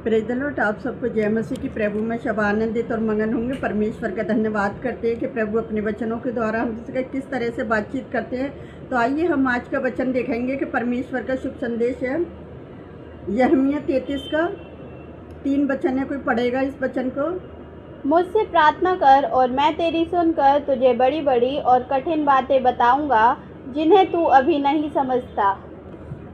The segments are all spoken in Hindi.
Praise the Lord. आप सबको जय मसीह की। प्रभु में सब आनंदित और मगन होंगे। परमेश्वर का धन्यवाद करते हैं कि प्रभु अपने वचनों के द्वारा हमसे किस तरह से बातचीत करते हैं। तो आइए हम आज का वचन देखेंगे कि परमेश्वर का शुभ संदेश है यिर्मयाह 33 का 3 वचन है। कोई पढ़ेगा इस वचन को? मुझसे प्रार्थना कर और मैं तेरी सुनकर तुझे बड़ी बड़ी और कठिन बातें बताऊंगा जिन्हें तू अभी नहीं समझता।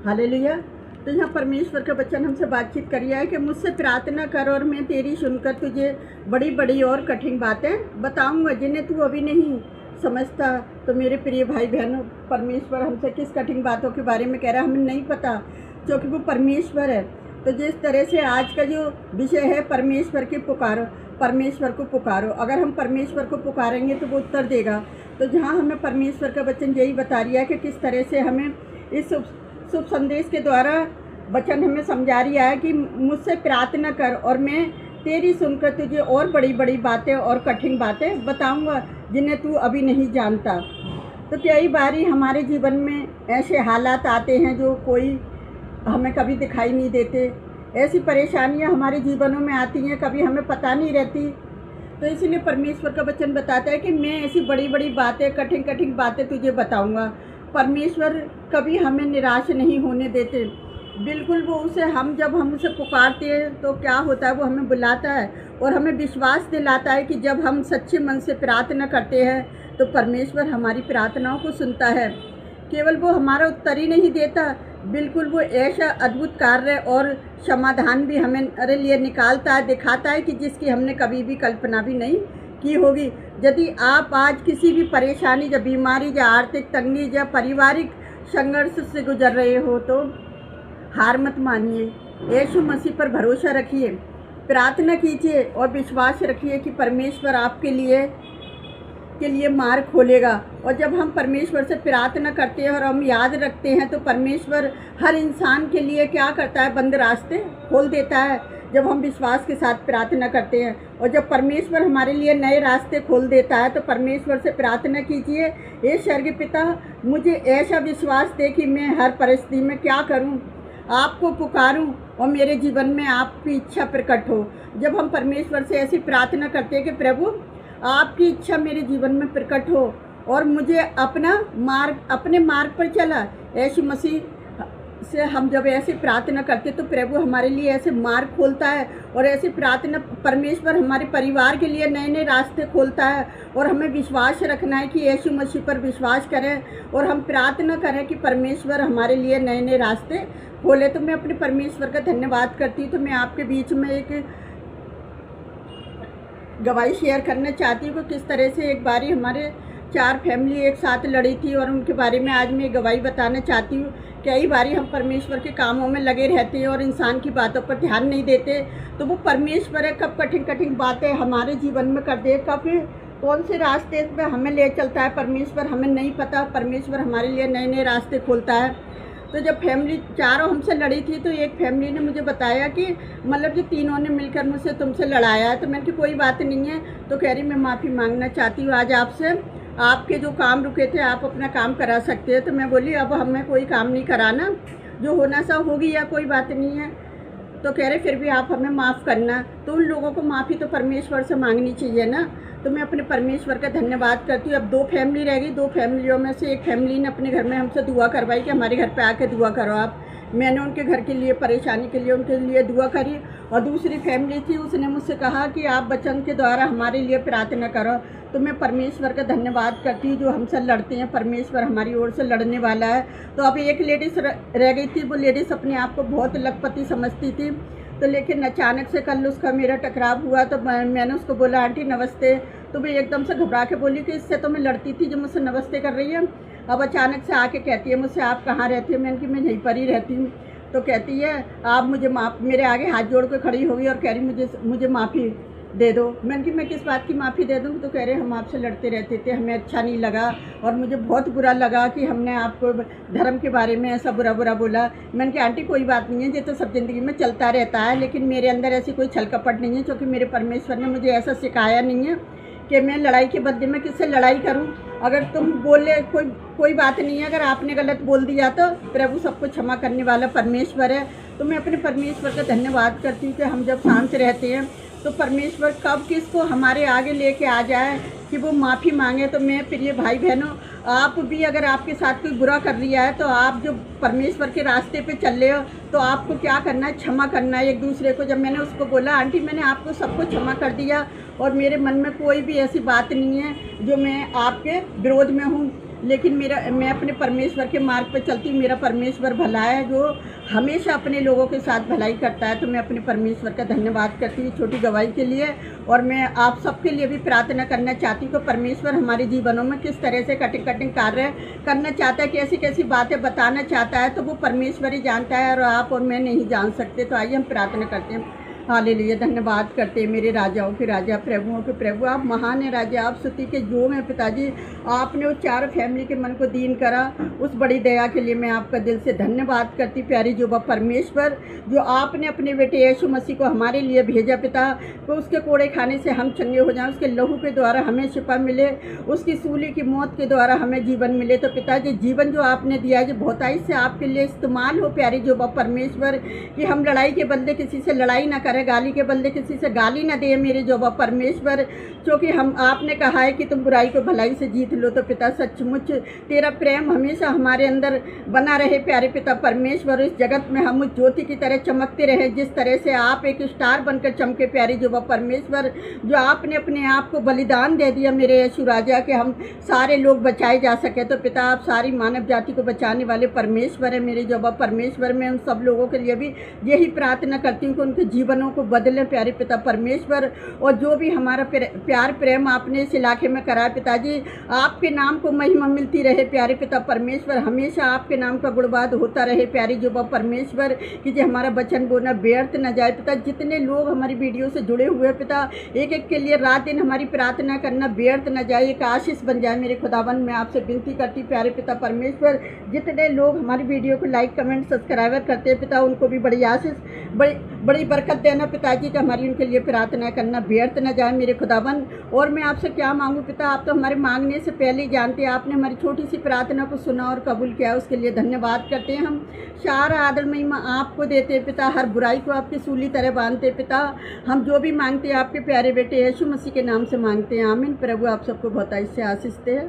हालेलुया। तो यहाँ परमेश्वर का वचन हमसे बातचीत करिए है कि मुझसे प्रार्थना कर और मैं तेरी सुनकर तुझे बड़ी बड़ी और कठिन बातें बताऊंगा जिन्हें तू अभी नहीं समझता। तो मेरे प्रिय भाई बहनों, परमेश्वर हमसे किस कठिन बातों के बारे में कह रहा है हमें नहीं पता, क्योंकि वो परमेश्वर है। तो जिस तरह से आज का जो विषय है परमेश्वर के पुकारो, परमेश्वर को पुकारो। अगर हम परमेश्वर को पुकारेंगे तो वो उत्तर देगा। तो जहाँ हमें परमेश्वर का वचन यही बता रहा है कि किस तरह से हमें इस शुभ संदेश के द्वारा वचन हमें समझा रहा है कि मुझसे प्रार्थना कर और मैं तेरी सुनकर तुझे और बड़ी बड़ी बातें और कठिन बातें बताऊंगा जिन्हें तू अभी नहीं जानता। तो कई बारी हमारे जीवन में ऐसे हालात आते हैं जो कोई हमें कभी दिखाई नहीं देते। ऐसी परेशानियां हमारे जीवनों में आती हैं, कभी हमें पता नहीं रहती। तो इसीलिए परमेश्वर का वचन बताता है कि मैं ऐसी बड़ी बड़ी बातें, कठिन कठिन बातें तुझे बताऊंगा। परमेश्वर कभी हमें निराश नहीं होने देते। बिल्कुल वो जब हम उसे पुकारते हैं तो क्या होता है, वो हमें बुलाता है और हमें विश्वास दिलाता है कि जब हम सच्चे मन से प्रार्थना करते हैं तो परमेश्वर हमारी प्रार्थनाओं को सुनता है। केवल वो हमारा उत्तर ही नहीं देता, बिल्कुल वो ऐसा अद्भुत कार्य और समाधान भी हमारे लिए निकालता है, दिखाता है कि जिसकी हमने कभी भी कल्पना भी नहीं की होगी। यदि आप आज किसी भी परेशानी या बीमारी या आर्थिक तंगी या पारिवारिक संघर्ष से गुजर रहे हो तो हार मत मानिए, यीशु मसीह पर भरोसा रखिए, प्रार्थना कीजिए और विश्वास रखिए कि परमेश्वर आपके लिए मार्ग खोलेगा। और जब हम परमेश्वर से प्रार्थना करते हैं और हम याद रखते हैं तो परमेश्वर हर इंसान के लिए क्या करता है, बंद रास्ते खोल देता है जब हम विश्वास के साथ प्रार्थना करते हैं। और जब परमेश्वर हमारे लिए नए रास्ते खोल देता है तो परमेश्वर से प्रार्थना कीजिए, हे स्वर्गीय पिता मुझे ऐसा विश्वास दे कि मैं हर परिस्थिति में क्या करूं, आपको पुकारूं और मेरे जीवन में आपकी इच्छा प्रकट हो। जब हम परमेश्वर से ऐसी प्रार्थना करते हैं कि प्रभु आपकी इच्छा मेरे जीवन में प्रकट हो और मुझे अपने मार्ग पर चला, यीशु मसीह से हम जब ऐसे प्रार्थना करते तो प्रभु हमारे लिए ऐसे मार्ग खोलता है। और ऐसी प्रार्थना परमेश्वर हमारे परिवार के लिए नए नए रास्ते खोलता है। और हमें विश्वास रखना है कि यीशु मसीह पर विश्वास करें और हम प्रार्थना करें कि परमेश्वर हमारे लिए नए नए रास्ते खोले। तो मैं अपने परमेश्वर का धन्यवाद करती हूँ। तो मैं आपके बीच में एक गवाही शेयर करना चाहती हूँ कि किस तरह से एक बारी हमारे 4 फैमिली एक साथ लड़ी थी और उनके बारे में आज मैं गवाही बताना चाहती हूँ। कई बारी हम परमेश्वर के कामों में लगे रहते हैं और इंसान की बातों पर ध्यान नहीं देते। तो वो परमेश्वर है कब कठिन कठिन बातें हमारे जीवन में कर दे, कब कौन से रास्ते पे हमें ले चलता है परमेश्वर हमें नहीं पता। परमेश्वर हमारे लिए नए नए रास्ते खोलता है। तो जब फैमिली चारों हमसे लड़ी थी तो एक फैमिली ने मुझे बताया कि मतलब जो तीनों ने मिलकर मुझसे तुमसे लड़ाया है। तो मैंने कि कोई बात नहीं है। तो कह रही मैं माफ़ी मांगना चाहती हूँ आज आपसे, आपके जो काम रुके थे आप अपना काम करा सकते हैं। तो मैं बोली अब हमें कोई काम नहीं कराना, जो होना सा हो गया, कोई बात नहीं है। तो कह रहे फिर भी आप हमें माफ़ करना। तो उन लोगों को माफ़ी तो परमेश्वर से मांगनी चाहिए ना। तो मैं अपने परमेश्वर का धन्यवाद करती हूँ। अब 2 फैमिली रह गई। 2 फैमिलियों में से एक फैमिली ने अपने घर में हमसे दुआ करवाई कि हमारे घर पे आके दुआ करो आप। मैंने उनके घर के लिए, परेशानी के लिए उनके लिए दुआ करी। और दूसरी फैमिली थी, उसने मुझसे कहा कि आप वचन के द्वारा हमारे लिए प्रार्थना करो। तो मैं परमेश्वर का धन्यवाद करती हूँ जो हमसे लड़ते हैं, परमेश्वर हमारी ओर से लड़ने वाला है। तो अब एक लेडीज़ रह गई थी। वो लेडीज़ अपने आप को बहुत लखपति समझती थी। तो लेकिन अचानक से कल उसका मेरा टकराव हुआ। तो मैंने उसको बोला आंटी नमस्ते। तो वो एकदम से घबरा के बोली कि इससे तो मैं लड़ती थी जो मुझसे नमस्ते कर रही है, अब अचानक से आके कहती है मुझसे आप कहाँ रहती हो। मैंने कि मैं यहीं पर ही रहती हूँ। तो कहती है आप मुझे मेरे आगे हाथ जोड़ के खड़ी हो गई और कह रही मुझे माफ़ी दे दो। मैंने कि मैं किस बात की माफ़ी दे दूँ। तो कह रहे हम आपसे लड़ते रहते थे, हमें अच्छा नहीं लगा और मुझे बहुत बुरा लगा कि हमने आपको धर्म के बारे में ऐसा बुरा बोला। मैंने कि आंटी कोई बात नहीं है, ये तो सब ज़िंदगी में चलता रहता है, लेकिन मेरे अंदर ऐसी कोई छल कपट नहीं है, क्योंकि मेरे परमेश्वर ने मुझे ऐसा सिखाया नहीं है कि मैं लड़ाई के बदले में किससे लड़ाई करूं। अगर तुम बोले कोई बात नहीं है, अगर आपने गलत बोल दिया तो प्रभु सबको क्षमा करने वाला परमेश्वर है। तो मैं अपने परमेश्वर का धन्यवाद करती हूँ कि हम जब शांत रहते हैं तो परमेश्वर कब किसको हमारे आगे लेके आ जाए कि वो माफ़ी मांगे। तो मैं प्रिय भाई बहनों, आप भी अगर आपके साथ कोई बुरा कर लिया है तो आप जो परमेश्वर के रास्ते पे चल रहे हो तो आपको क्या करना है, क्षमा करना है एक दूसरे को। जब मैंने उसको बोला आंटी मैंने आपको सबको क्षमा कर दिया और मेरे मन में कोई भी ऐसी बात नहीं है जो मैं आपके विरोध में हूँ, लेकिन मैं अपने परमेश्वर के मार्ग पर चलती हूँ। मेरा परमेश्वर भला है जो हमेशा अपने लोगों के साथ भलाई करता है। तो मैं अपने परमेश्वर का धन्यवाद करती हूँ छोटी गवाही के लिए। और मैं आप सबके लिए भी प्रार्थना करना चाहती हूँ कि परमेश्वर हमारे जीवनों में किस तरह से कठिन कार्य करना चाहता है, कैसी कैसी बातें बताना चाहता है, तो वो परमेश्वर ही जानता है और आप और मैं नहीं जान सकते। तो आइए हम प्रार्थना करते हैं। हालेलुया, धन्यवाद करते हैं मेरे राजाओं के राजा, प्रभुओं के प्रभु, आप महान है राजा, आप स्तुति के योग्य हैं पिताजी। आपने उस चार फैमिली के मन को दीन करा, उस बड़ी दया के लिए मैं आपका दिल से धन्यवाद करती। प्यारी जो परमेश्वर, जो आपने अपने बेटे यीशु मसीह को हमारे लिए भेजा पिता, तो उसके कोड़े खाने से हम चंगे हो जाएं, उसके लहू के द्वारा हमें शिफा मिले, उसकी सूली की मौत के द्वारा हमें जीवन मिले। तो पिताजी जीवन जो आपने दिया है जो बहुताई से आपके लिए इस्तेमाल हो प्यारी जो परमेश्वर, कि हम लड़ाई के बदले किसी से लड़ाई ना करें, गाली के बदले किसी से गाली ना दे मेरे जो परमेश्वर, क्योंकि हम आपने कहा है कि तुम बुराई को भलाई से जीत लो। तो पिता सचमुच तेरा प्रेम हमेशा हमारे अंदर बना रहे प्यारे पिता परमेश्वर। इस जगत में हम उस ज्योति की तरह चमकते रहे जिस तरह से आप एक स्टार बनकर चमके प्यारे जो परमेश्वर, जो आपने अपने आप को बलिदान दे दिया मेरे यीशु राजा के हम सारे लोग बचाए जा सके। तो पिता आप सारी मानव जाति को बचाने वाले परमेश्वर है मेरे जो परमेश्वर। मैं उन सब लोगों के लिए भी यही प्रार्थना करती हूँ कि उनके जीवनों को बदलें प्यारे पिता परमेश्वर। और जो भी हमारा प्यार प्रेम आपने इस इलाके में करा पिताजी, आपके नाम को महिमा मिलती रहे प्यारे पिता परमेश्वर, हमेशा आपके नाम का गुणवाद होता रहे प्यारी जो परमेश्वर, कि जो हमारा वचन बोलना व्यर्थ न जाए पिता। जितने लोग हमारी वीडियो से जुड़े हुए पिता, एक एक के लिए रात दिन हमारी प्रार्थना करना व्यर्थ न जाए, एक आशीष बन जाए मेरे खुदावन। मैं आपसे विनती करती प्यारे पिता परमेश्वर, जितने लोग हमारी वीडियो को लाइक कमेंट सब्सक्राइबर करते हैं पिता, उनको भी बड़ी आशीष बड़ी बरकत देना पिताजी का, हमारी उनके लिए प्रार्थना करना व्यर्थ न जाए मेरे खुदावन। और मैं आपसे क्या मांगूं पिता, आप तो हमारे मांगने से पहले ही जानते हैं, आपने हमारी छोटी सी प्रार्थना को सुना और कबूल किया, उसके लिए धन्यवाद करते हैं। हम सारा आदर महिमा आपको देते हैं पिता, हर बुराई को आपकी सूली तरह बांधते हैं पिता। हम जो भी मांगते हैं आपके प्यारे बेटे यीशु मसीह के नाम से मांगते हैं, आमीन। प्रभु आप सबको बहुत से आशीष दे।